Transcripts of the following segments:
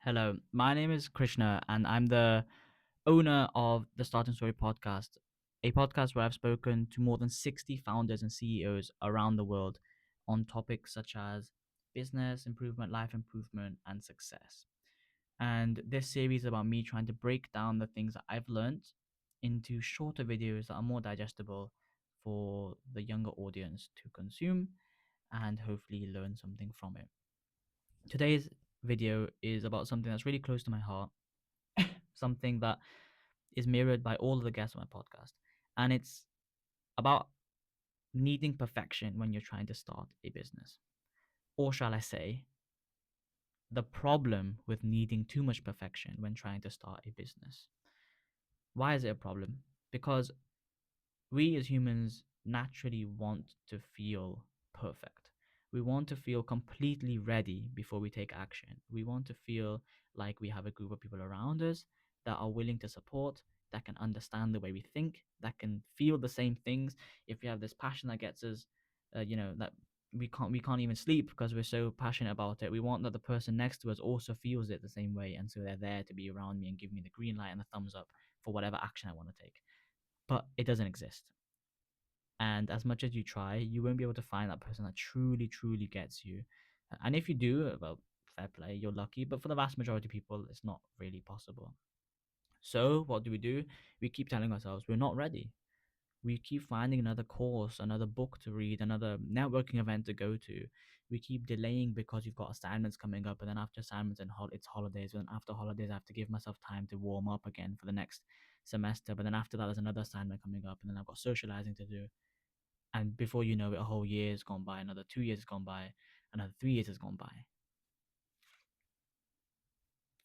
Hello, my name is Krishna, and I'm the owner of the Starting Story podcast, a podcast where I've spoken to more than 60 founders and CEOs around the world on topics such as business improvement, life improvement, and success. And this series is about me trying to break down the things that I've learned into shorter videos that are more digestible for the younger audience to consume and hopefully learn something from it. Today's video is about something that's really close to my heart, something that is mirrored by all of the guests on my podcast. And it's about needing perfection when you're trying to start a business. Or shall I say, the problem with needing too much perfection when trying to start a business. Why is it a problem? Because we as humans naturally want to feel perfect. We want to feel completely ready before we take action. We want to feel like we have a group of people around us that are willing to support, that can understand the way we think, that can feel the same things. If we have this passion that gets us, that we can't even sleep because we're so passionate about it. We want that the person next to us also feels it the same way, and so they're there to be around me and give me the green light and the thumbs up for whatever action I want to take. But it doesn't exist. And as much as you try, you won't be able to find that person that truly, truly gets you. And if you do, well, fair play, you're lucky. But for the vast majority of people, it's not really possible. So what do? We keep telling ourselves we're not ready. We keep finding another course, another book to read, another networking event to go to. We keep delaying because you've got assignments coming up, and then after assignments and it's holidays. And after holidays, I have to give myself time to warm up again for the next semester. But then after that, there's another assignment coming up, and then I've got socializing to do. And before you know it, a whole year has gone by, another 2 years has gone by, another 3 years has gone by.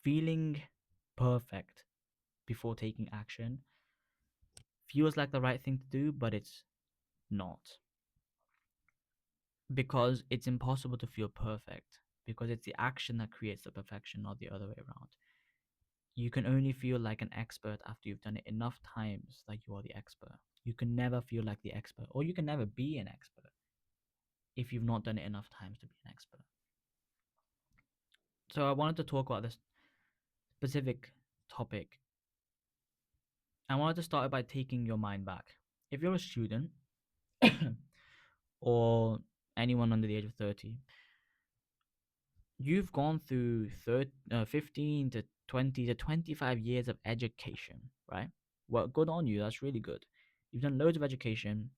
Feeling perfect before taking action feels like the right thing to do, but it's not. Because it's impossible to feel perfect, because it's the action that creates the perfection, not the other way around. You can only feel like an expert after you've done it enough times that you are the expert. You can never feel like the expert, or you can never be an expert if you've not done it enough times to be an expert. So I wanted to talk about this specific topic. I wanted to start by taking your mind back. If you're a student or anyone under the age of 30, you've gone through 15 to 20 to 25 years of education, right? Well, good on you. That's really good. You've done loads of education,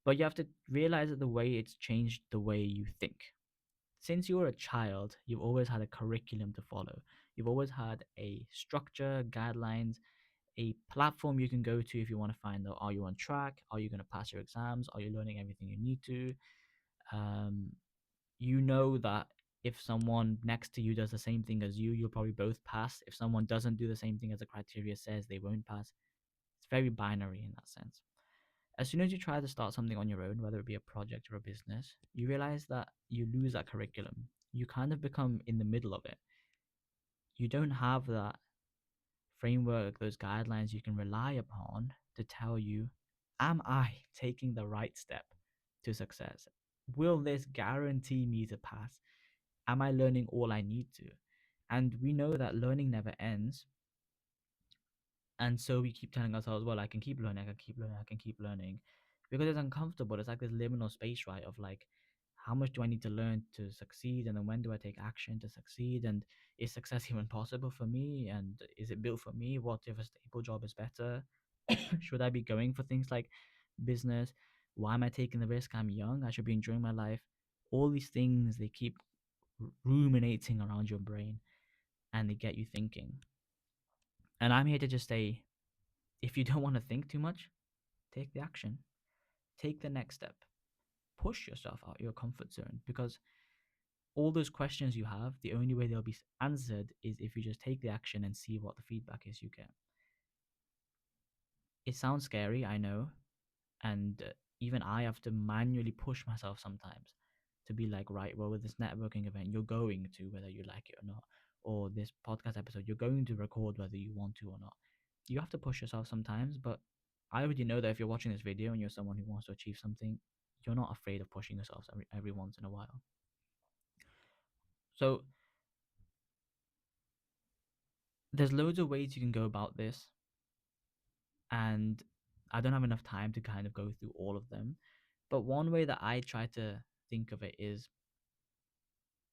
but you have to realize that the way it's changed the way you think. Since you were a child, you've always had a curriculum to follow. You've always had a structure, guidelines, a platform you can go to if you want to find out, are you on track? Are you going to pass your exams? Are you learning everything you need to? Um, you know that if someone next to you does the same thing as you, you'll probably both pass. If someone doesn't do the same thing as the criteria says, they won't pass. It's very binary in that sense. As soon as you try to start something on your own, whether it be a project or a business, you realize that you lose that curriculum. You kind of become in the middle of it. You don't have that framework, those guidelines you can rely upon to tell you, am I taking the right step to success? Will this guarantee me to pass? Am I learning all I need to? And we know that learning never ends. And so we keep telling ourselves, well, I can keep learning, I can keep learning, I can keep learning. Because it's uncomfortable. It's like this liminal space, right? Of like, how much do I need to learn to succeed? And then when do I take action to succeed? And is success even possible for me? And is it built for me? What if a stable job is better? Should I be going for things like business? Why am I taking the risk? I'm young. I should be enjoying my life. All these things, they keep ruminating around your brain and they get you thinking. And I'm here to just say, if you don't want to think too much, take the action. Take the next step. Push yourself out of your comfort zone, because all those questions you have, the only way they'll be answered is if you just take the action and see what the feedback is you get. It sounds scary, I know, and even I have to manually push myself sometimes to be like, right, well, with this networking event, you're going to, whether you like it or not, or this podcast episode, you're going to record whether you want to or not. You have to push yourself sometimes, but I already know that if you're watching this video and you're someone who wants to achieve something, you're not afraid of pushing yourself every once in a while. So There's loads of ways you can go about this, and I don't have enough time to kind of go through all of them. But one way that I try to think of it is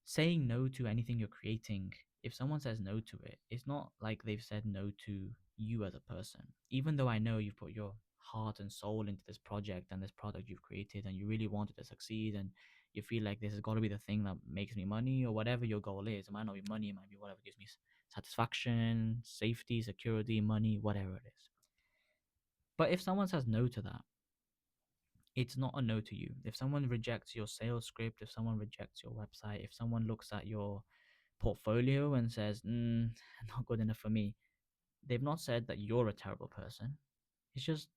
saying no to anything you're creating. If someone says no to it, it's not like they've said no to you as a person. Even though I know you've put your heart and soul into this project and this product you've created, and you really want it to succeed, and you feel like this has got to be the thing that makes me money, or whatever your goal is. It might not be money, it might be whatever gives me satisfaction, safety, security, money, whatever it is. But if someone says no to that, it's not a no to you. If someone rejects your sales script, if someone rejects your website, if someone looks at your portfolio and says, not good enough for me, they've not said that you're a terrible person. It's just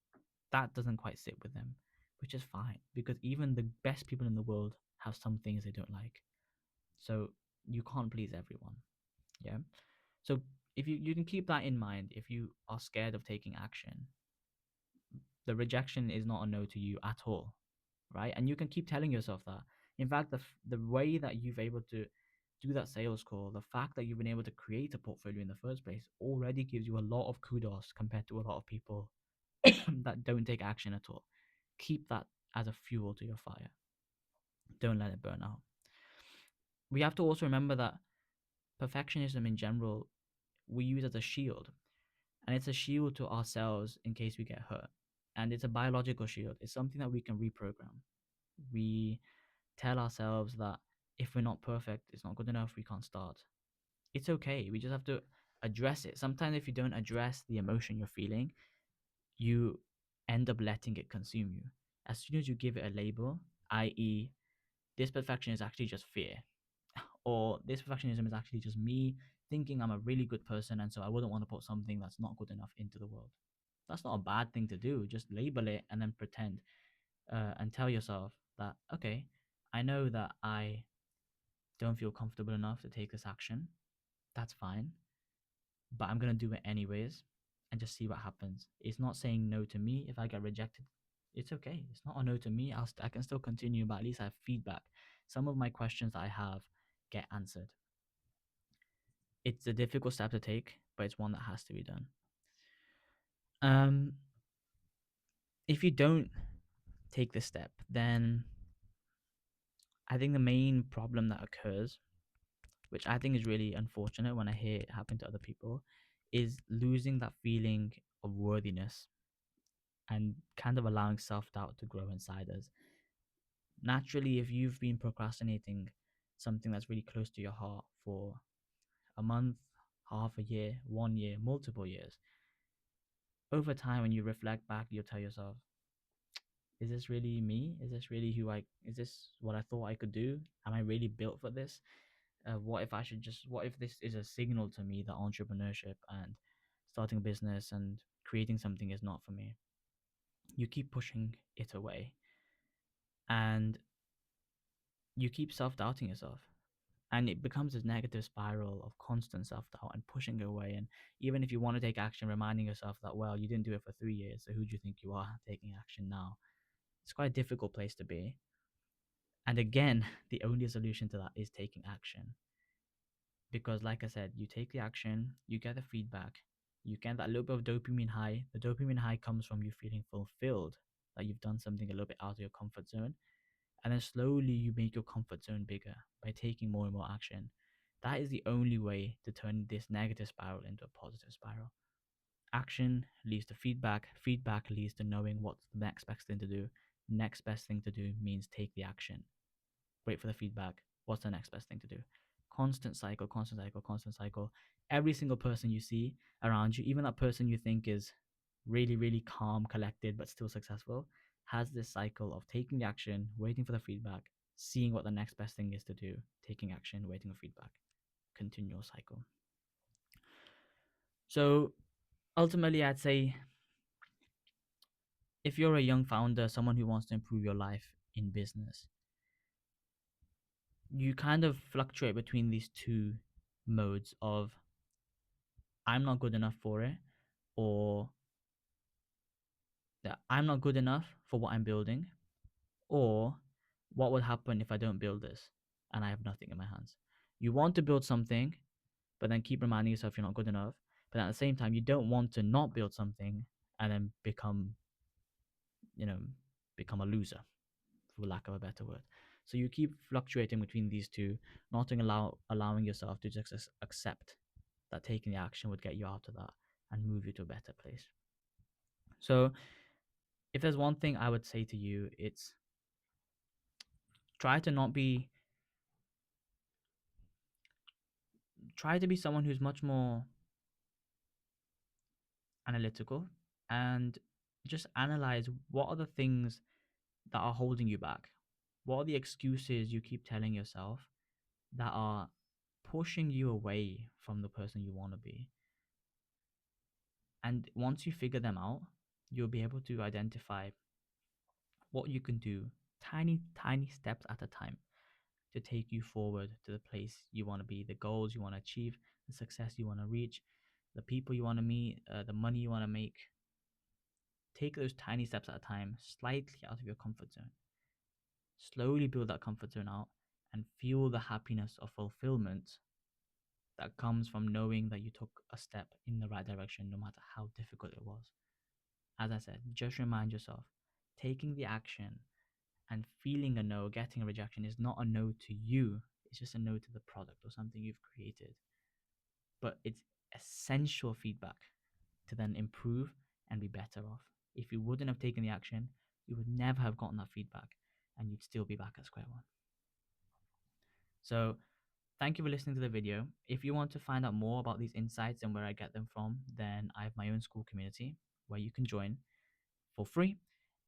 that doesn't quite sit with them, which is fine because even the best people in the world have some things they don't like. So you can't please everyone. Yeah. So if you can keep that in mind, if you are scared of taking action, the rejection is not a no to you at all, right? And you can keep telling yourself that. In fact, the way that you've able to do that sales call, the fact that you've been able to create a portfolio in the first place already gives you a lot of kudos compared to a lot of people that don't take action at all. Keep that as a fuel to your fire. Don't let it burn out. We have to also remember that perfectionism in general we use as a shield, and it's a shield to ourselves in case we get hurt. And it's a biological shield. It's something that we can reprogram. We tell ourselves that if we're not perfect, it's not good enough, we can't start. It's okay. We just have to address it. Sometimes, if you don't address the emotion you're feeling, you end up letting it consume you. As soon as you give it a label, i.e., this perfection is actually just fear, or this perfectionism is actually just me thinking I'm a really good person, and so I wouldn't want to put something that's not good enough into the world. That's not a bad thing to do. Just label it and then pretend, and tell yourself that, okay, I know that I don't feel comfortable enough to take this action. That's fine, but I'm going to do it anyways and just see what happens. It's not saying no to me. If I get rejected, it's okay. It's not a no to me. I can still continue, but at least I have feedback. Some of my questions I have get answered. It's a difficult step to take, but it's one that has to be done. Um, if you don't take this step, then I think the main problem that occurs, which I think is really unfortunate when I hear it happen to other people, is losing that feeling of worthiness and kind of allowing self doubt to grow inside us. Naturally, if you've been procrastinating something that's really close to your heart for a month, half a year, 1 year, multiple years, over time, when you reflect back, you'll tell yourself, is this really me? Is this really is this what I thought I could do? Am I really built for this? What if this is a signal to me that entrepreneurship and starting a business and creating something is not for me? You keep pushing it away and you keep self doubting yourself. And it becomes this negative spiral of constant self doubt and pushing away. And even if you want to take action, reminding yourself that, well, you didn't do it for 3 years, so who do you think you are taking action now? It's quite a difficult place to be. And again, the only solution to that is taking action. Because, like I said, you take the action, you get the feedback, you get that little bit of dopamine high. The dopamine high comes from you feeling fulfilled, that you've done something a little bit out of your comfort zone. And then slowly you make your comfort zone bigger by taking more and more action. That is the only way to turn this negative spiral into a positive spiral. Action leads to feedback, feedback leads to knowing what's the next best thing to do. Next best thing to do means take the action. Wait for the feedback. What's the next best thing to do? Constant cycle, constant cycle, constant cycle. Every single person you see around you, even that person you think is really, really calm, collected, but still successful, has this cycle of taking the action, waiting for the feedback, seeing what the next best thing is to do, taking action, waiting for feedback. Continual cycle. So ultimately, I'd say if you're a young founder, someone who wants to improve your life in business, you kind of fluctuate between these two modes of I'm not good enough for it, or that I'm not good enough for what I'm building, or what would happen if I don't build this and I have nothing in my hands. You want to build something, but then keep reminding yourself you're not good enough. But at the same time, you don't want to not build something and then become, you know, become a loser, for lack of a better word. So you keep fluctuating between these two, not allowing yourself to just accept that taking the action would get you out of that and move you to a better place. So if there's one thing I would say to you, it's try to not be try to be someone who's much more analytical and just analyze what are the things that are holding you back. What are the excuses you keep telling yourself that are pushing you away from the person you want to be? And once you figure them out, you'll be able to identify what you can do, tiny, tiny steps at a time, to take you forward to the place you want to be, the goals you want to achieve, the success you want to reach, the people you want to meet, the money you want to make. Take those tiny steps at a time, slightly out of your comfort zone. Slowly build that comfort zone out and feel the happiness of fulfillment that comes from knowing that you took a step in the right direction, no matter how difficult it was. As I said, just remind yourself taking the action and feeling a no, getting a rejection is not a no to you, it's just a no to the product or something you've created. But it's essential feedback to then improve and be better off. If you wouldn't have taken the action, you would never have gotten that feedback and you'd still be back at square one. So, thank you for listening to the video. If you want to find out more about these insights and where I get them from, then I have my own Skool community where you can join for free.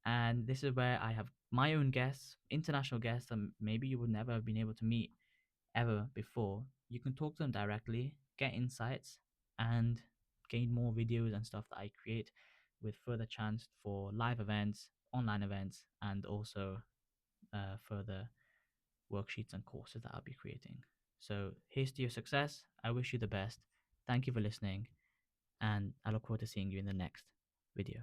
And this is where I have my own guests, international guests that maybe you would never have been able to meet ever before. You can talk to them directly, get insights, and gain more videos and stuff that I create, with further chance for live events, online events, and also further worksheets and courses that I'll be creating. So here's to your success. I wish you the best. Thank you for listening, and I look forward to seeing you in the next video.